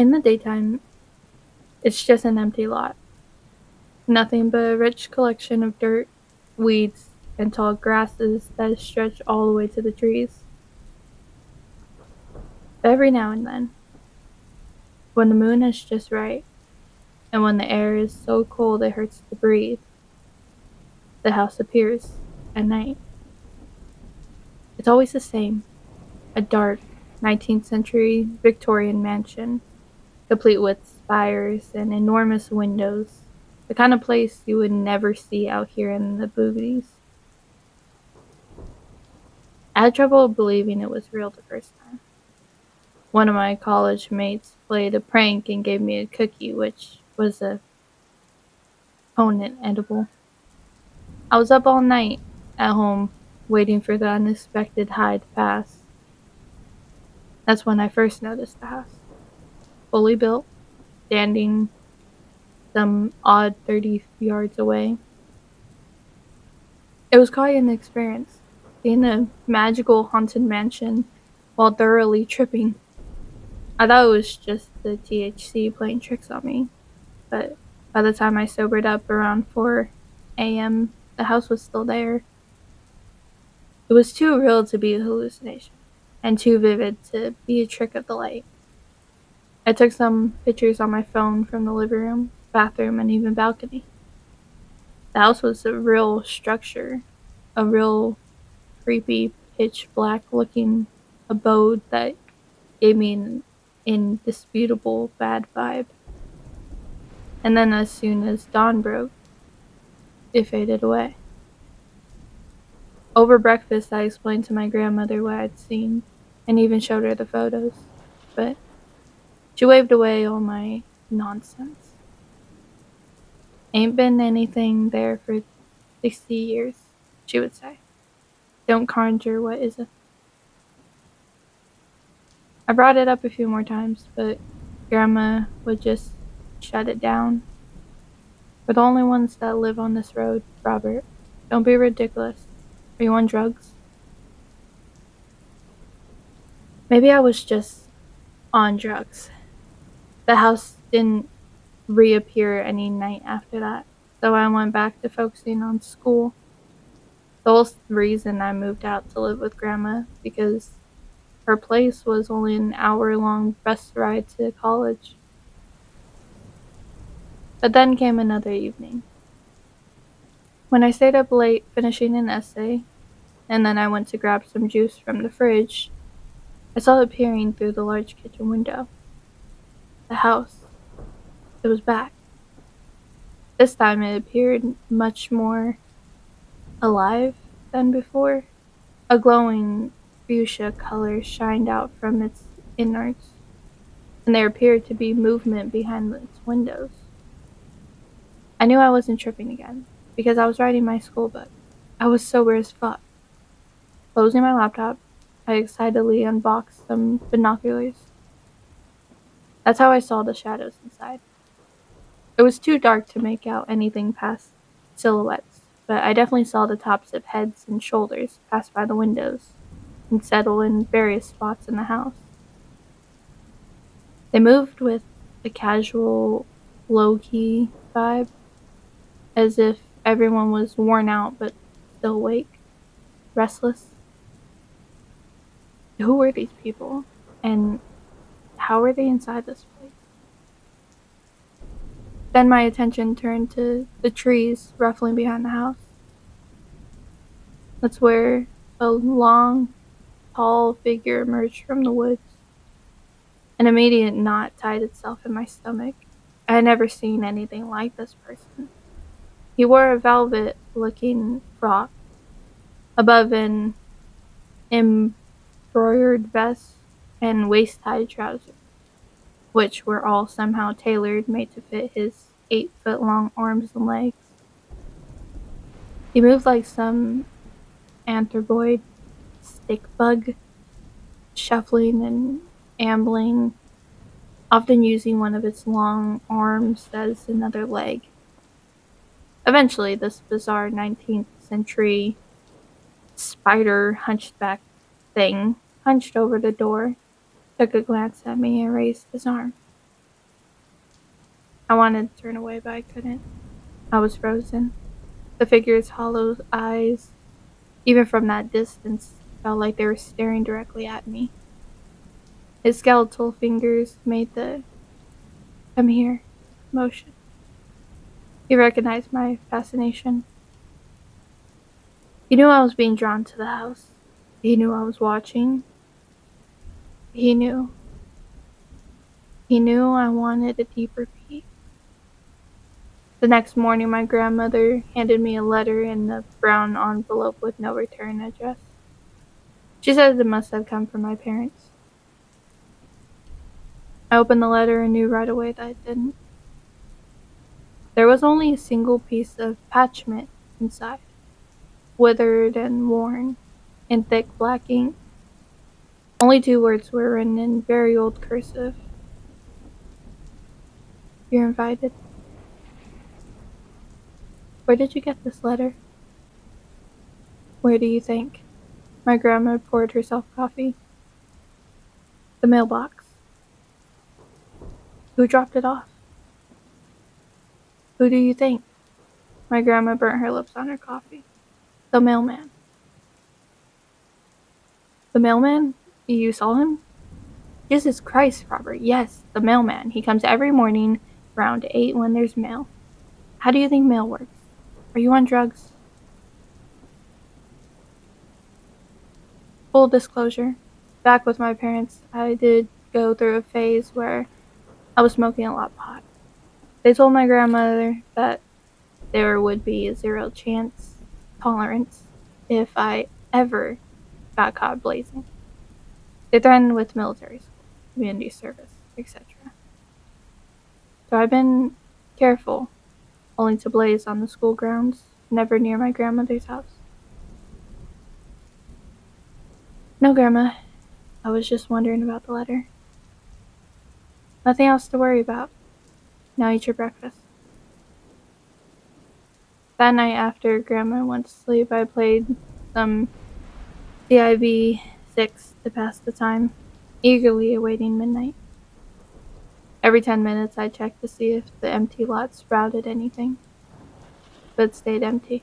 In the daytime, it's just an empty lot. Nothing but a rich collection of dirt, weeds, and tall grasses that stretch all the way to the trees. But every now and then, when the moon is just right, and when the air is so cold it hurts to breathe, the house appears at night. It's always the same, a dark 19th century Victorian mansion, complete with spires and enormous windows, the kind of place you would never see out here in the movies. I had trouble believing it was real the first time. One of my college mates played a prank and gave me a cookie, which was a potent edible. I was up all night at home waiting for the unexpected high to pass. That's when I first noticed the house. Fully built, standing some odd 30 yards away. It was quite an experience, seeing a magical haunted mansion while thoroughly tripping. I thought it was just the THC playing tricks on me, but by the time I sobered up around 4 a.m., the house was still there. It was too real to be a hallucination, and too vivid to be a trick of the light. I took some pictures on my phone from the living room, bathroom, and even balcony. The house was a real structure, a real creepy, pitch black looking abode that gave me an indisputable bad vibe. And then, as soon as dawn broke, it faded away. Over breakfast, I explained to my grandmother what I'd seen and even showed her the photos, but she waved away all my nonsense. Ain't been anything there for 60 years, she would say. Don't conjure what isn't. I brought it up a few more times, but Grandma would just shut it down. We're the only ones that live on this road, Robert. Don't be ridiculous. Are you on drugs? Maybe I was just on drugs. The house didn't reappear any night after that, so I went back to focusing on school. The whole reason I moved out to live with Grandma because her place was only an hour-long bus ride to college. But then came another evening. When I stayed up late finishing an essay, and then I went to grab some juice from the fridge, I saw it peering through the large kitchen window. The house. It was back. This time it appeared much more alive than before. A glowing fuchsia color shined out from its innards, and there appeared to be movement behind its windows. I knew I wasn't tripping again, because I was writing my school book. I was sober as fuck. Closing my laptop, I excitedly unboxed some binoculars. That's how I saw the shadows inside. It was too dark to make out anything past silhouettes, but I definitely saw the tops of heads and shoulders pass by the windows and settle in various spots in the house. They moved with a casual, low-key vibe, as if everyone was worn out but still awake, restless. Who were these people? And how were they inside this place? Then my attention turned to the trees ruffling behind the house. That's where a long, tall figure emerged from the woods. An immediate knot tied itself in my stomach. I had never seen anything like this person. He wore a velvet-looking frock above an embroidered vest and waist-high trousers, which were all somehow tailored, made to fit his 8-foot-long arms and legs. He moved like some anthropoid stick bug, shuffling and ambling, often using one of its long arms as another leg. Eventually, this bizarre 19th century spider hunchback thing hunched over the door, took a glance at me, and raised his arm. I wanted to turn away, but I couldn't. I was frozen. The figure's hollow eyes, even from that distance, felt like they were staring directly at me. His skeletal fingers made the "come here" motion. He recognized my fascination. He knew I was being drawn to the house. He knew I was watching. He knew. He knew I wanted a deeper peek. The next morning, my grandmother handed me a letter in a brown envelope with no return address. She said it must have come from my parents. I opened the letter and knew right away that it didn't. There was only a single piece of parchment inside, withered and worn, in thick black ink. Only two words were written in very old cursive. "You're invited." Where did you get this letter? Where do you think? My grandma poured herself coffee. The mailbox. Who dropped it off? Who do you think? My grandma burnt her lips on her coffee. The mailman. The mailman? You saw him? Jesus Christ, Robert. Yes, the mailman. He comes every morning around 8 when there's mail. How do you think mail works? Are you on drugs? Full disclosure. Back with my parents, I did go through a phase where I was smoking a lot of pot. They told my grandmother that there would be a zero chance tolerance if I ever got caught blazing. They threatened with military school, community service, etc. So I've been careful, only to blaze on the school grounds, never near my grandmother's house. No, Grandma, I was just wondering about the letter. Nothing else to worry about. Now eat your breakfast. That night after Grandma went to sleep, I played some CIB 6 to pass the time, eagerly awaiting midnight. Every 10 minutes I checked to see if the empty lot sprouted anything, but it stayed empty.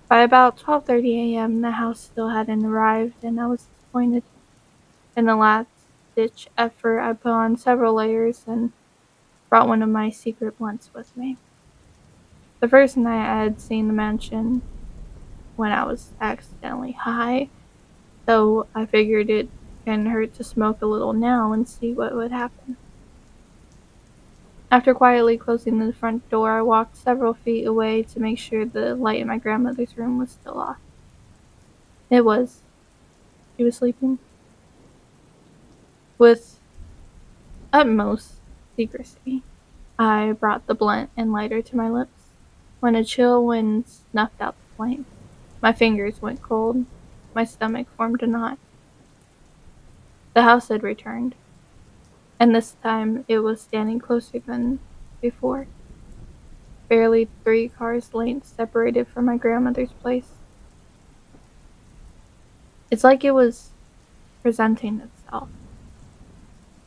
By about 12:30 a.m., the house still hadn't arrived, and I was disappointed. In the last-ditch effort, I put on several layers and brought one of my secret blunts with me. The first night I had seen the mansion when I was accidentally high, so I figured it couldn't hurt to smoke a little now and see what would happen. After quietly closing the front door, I walked several feet away to make sure the light in my grandmother's room was still off. It was. She was sleeping. With utmost secrecy, I brought the blunt and lighter to my lips. When a chill wind snuffed out the flame, my fingers went cold. My stomach formed a knot. The house had returned, and this time it was standing closer than before, barely 3 cars' lengths separated from my grandmother's place. It's like it was presenting itself.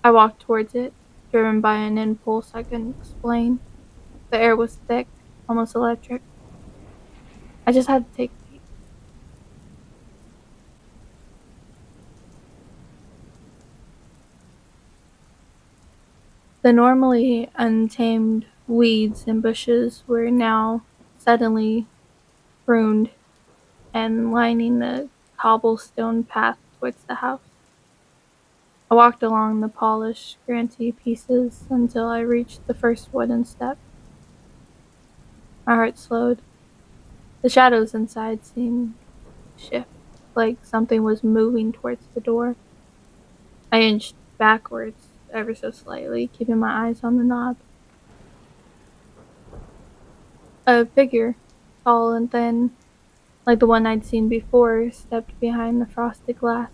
I walked towards it, driven by an impulse I couldn't explain. The air was thick, almost electric. I just had to take a peek. The normally untamed weeds and bushes were now suddenly pruned and lining the cobblestone path towards the house. I walked along the polished, granite pieces until I reached the first wooden step. My heart slowed. The shadows inside seemed to shift, like something was moving towards the door. I inched backwards ever so slightly, keeping my eyes on the knob. A figure, tall and thin, like the one I'd seen before, stepped behind the frosted glass.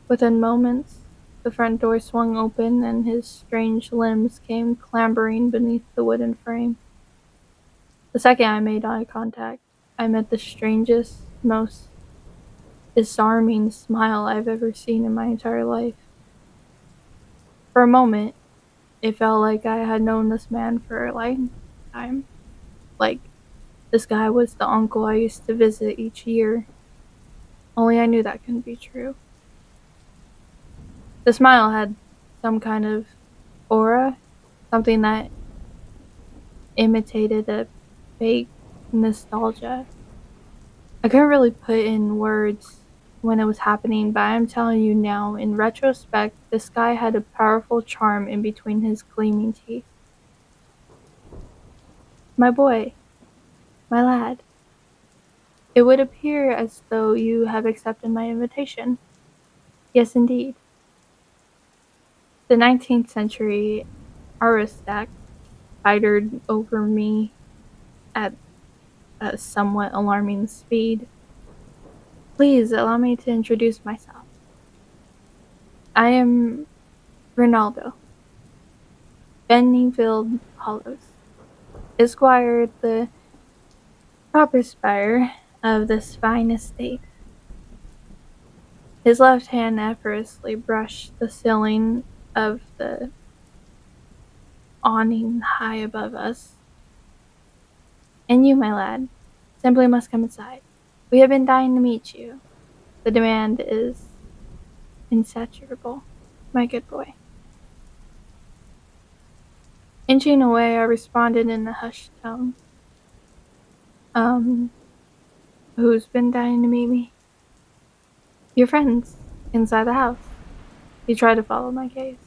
Within moments, the front door swung open and his strange limbs came clambering beneath the wooden frame. The second I made eye contact, I met the strangest, most disarming smile I've ever seen in my entire life. For a moment, It felt like I had known this man for a lifetime. Like, this guy was the uncle I used to visit each year. Only I knew that couldn't be true. The smile had some kind of aura, something that imitated a fake nostalgia. I couldn't really put in words when it was happening, but I'm telling you now, in retrospect, this guy had a powerful charm in between his gleaming teeth. My boy, my lad, it would appear as though you have accepted my invitation. Yes, indeed. The 19th century Aristak spidered over me at a somewhat alarming speed. Please allow me to introduce myself. I am Ronaldo, Benningfield Hollows, Esquire, the proper spire of this fine estate. His left hand effortlessly brushed the ceiling of the awning high above us. And you, my lad, simply must come inside. We have been dying to meet you. The demand is insatiable, my good boy. Inching away, I responded in a hushed tone. Um, who's been dying to meet me? Your friends, inside the house. He tried to follow my gaze.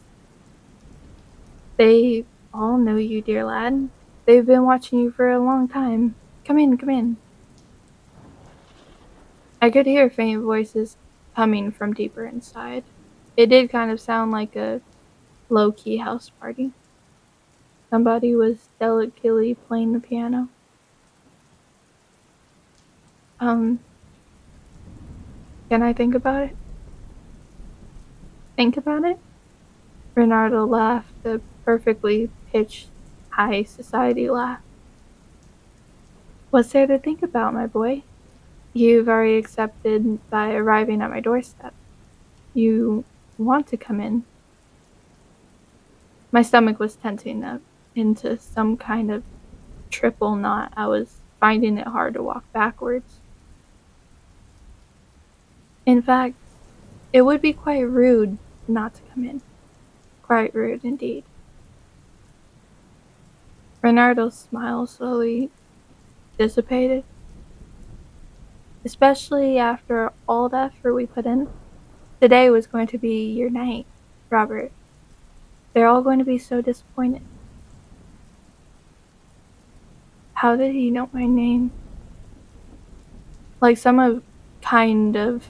They all know you, dear lad. They've been watching you for a long time. Come in, come in. I could hear faint voices coming from deeper inside. It did kind of sound like a low-key house party. Somebody was delicately playing the piano. Um, can I think about it? Think about it? Bernardo laughed, a perfectly pitched, high society laugh. What's there to think about, my boy? You've already accepted by arriving at my doorstep. You want to come in. My stomach was tensing up into some kind of triple knot. I was finding it hard to walk backwards. In fact, it would be quite rude not to come in. Quite rude indeed. Bernardo's smile slowly dissipated. Especially after all the effort we put in. Today was going to be your night, Robert. They're all going to be so disappointed. How did he know my name? Like some kind of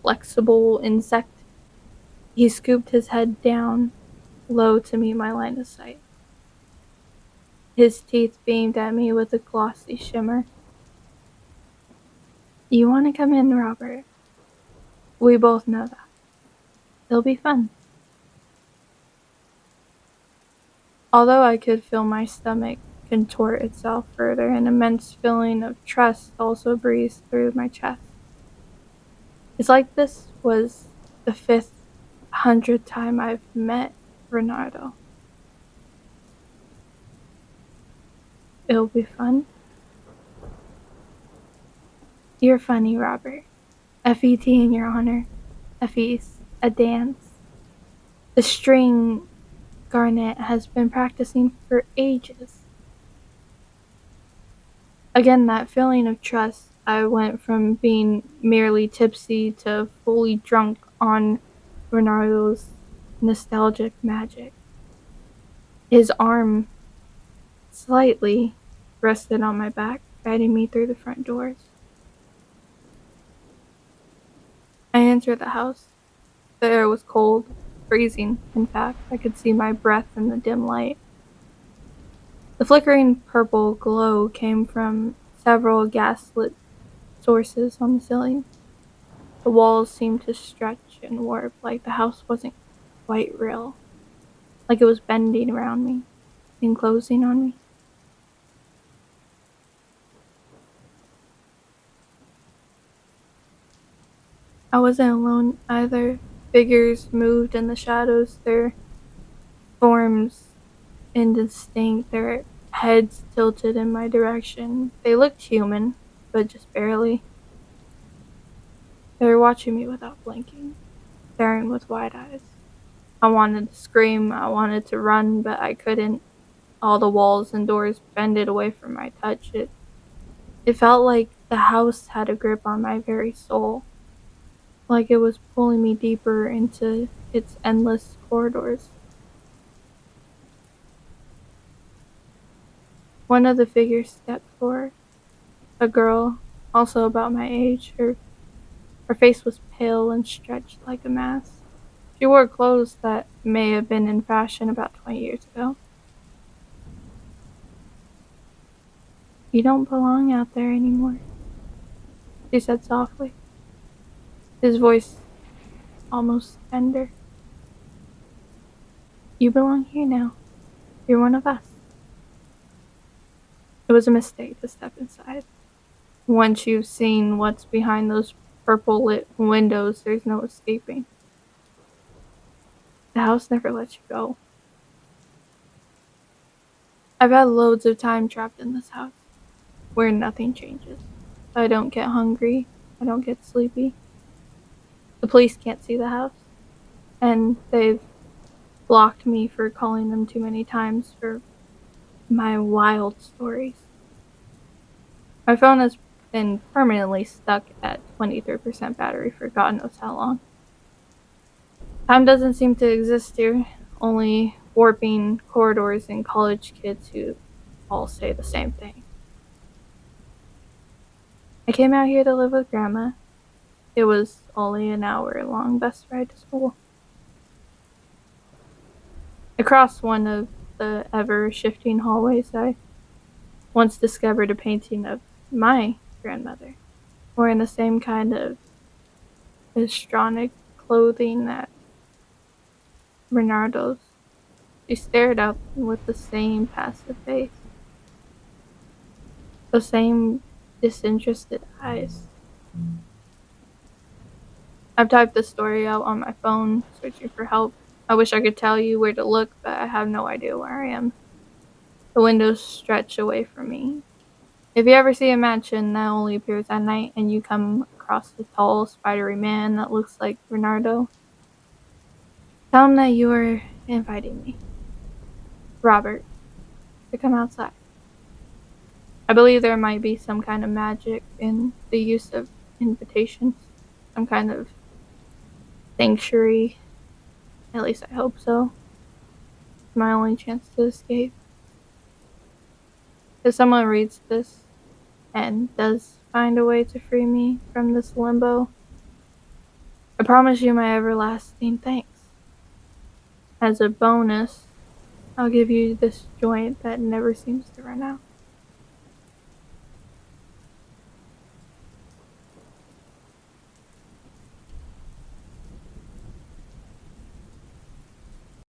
flexible insect. He scooped his head down low to meet my line of sight. His teeth beamed at me with a glossy shimmer. You want to come in, Robert? We both know that. It'll be fun. Although I could feel my stomach contort itself further, an immense feeling of trust also breezed through my chest. It's like this was the 500th time I've met Renato. It'll be fun. You're funny, Robert. FET in your honor. A feast. A dance. The string Garnet has been practicing for ages. Again, that feeling of trust. I went from being merely tipsy to fully drunk on Renardo's nostalgic magic. His arm slightly rested on my back, guiding me through the front doors. I entered the house. The air was cold, freezing, in fact. I could see my breath in the dim light. The flickering purple glow came from several gaslit sources on the ceiling. The walls seemed to stretch and warp like the house wasn't quite real, like it was bending around me and closing on me. I wasn't alone either. Figures moved in the shadows, their Forms indistinct, their heads tilted in my direction. They looked human, but just barely. They were watching me without blinking, staring with wide eyes. I wanted to scream, I wanted to run, but I couldn't. All the walls and doors bended away from my touch. It felt like the house had a grip on my very soul, like it was pulling me deeper into its endless corridors. One of the figures stepped forward, a girl, also about my age. Her face was pale and stretched like a mask. She wore clothes that may have been in fashion about 20 years ago. "You don't belong out there anymore," she said softly, his voice almost tender. "You belong here now. You're one of us." It was a mistake to step inside. Once you've seen what's behind those purple lit windows, there's no escaping. The house never lets you go. I've had loads of time trapped in this house, where nothing changes. I don't get hungry. I don't get sleepy. The police can't see the house, and they've blocked me for calling them too many times for my wild stories. My phone has been permanently stuck at 23% battery for God knows how long. Time doesn't seem to exist here, only warping corridors and college kids who all say the same thing. I came out here to live with Grandma. It was only an hour-long bus ride to school. Across one of the ever-shifting hallways, I once discovered a painting of my grandmother, wearing the same kind of histrionic clothing that Bernardo's. She stared up with the same passive face, the same disinterested eyes. I've typed the story out on my phone, searching for help. I wish I could tell you where to look, but I have no idea where I am. The windows stretch away from me. If you ever see a mansion that only appears at night and you come across a tall, spidery man that looks like Bernardo, tell him that you are inviting me, Robert, to come outside. I believe there might be some kind of magic in the use of invitations, some kind of sanctuary. At least I hope so. It's my only chance to escape. If someone reads this and does find a way to free me from this limbo, I promise you my everlasting thanks. As a bonus, I'll give you this joint that never seems to run out.